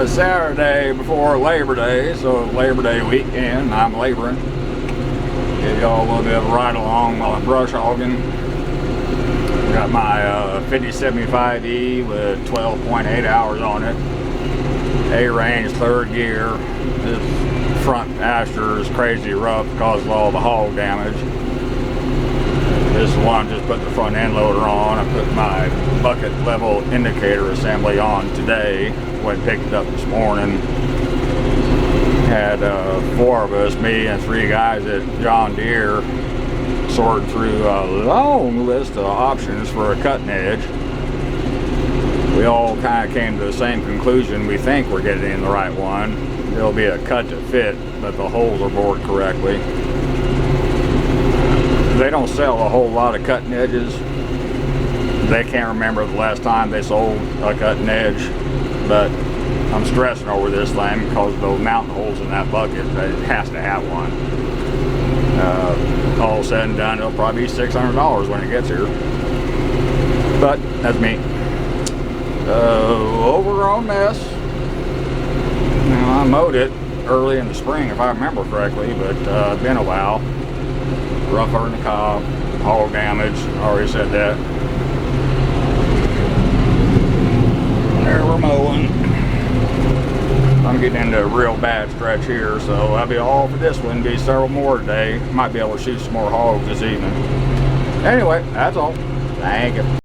Saturday before Labor Day, so Labor Day weekend, I'm laboring. Give y'all a little bit of a ride along while I'm brush hogging. Got my 5075E with 12.8 hours on it. A-range, third gear. This front pasture is crazy rough because of all the hog damage. This one just put the front end loader on. I put my bucket level indicator assembly on today. Went and picked it up this morning. Had 4 of us, me and 3 guys at John Deere, sorted through a long list of options for a cutting edge. We all kind of came to the same conclusion. We think we're getting in the right one. There'll be a cut to fit, but the holes are bored correctly. They don't sell a whole lot of cutting edges. They can't remember the last time they sold a cutting edge, but I'm stressing over this thing because of those mountain holes in that bucket. It has to have one. All said and done, it'll probably be $600 when it gets here. But that's me. Overgrown mess. Now, I mowed it early in the spring, if I remember correctly, but it's been a while. Rougher in the cob, hog damage, already said that. There we're mowing. I'm getting into a real bad stretch here, so I'll be all for this one. Be several more today. Might be able to shoot some more hogs this evening. Anyway, that's all. Thank you.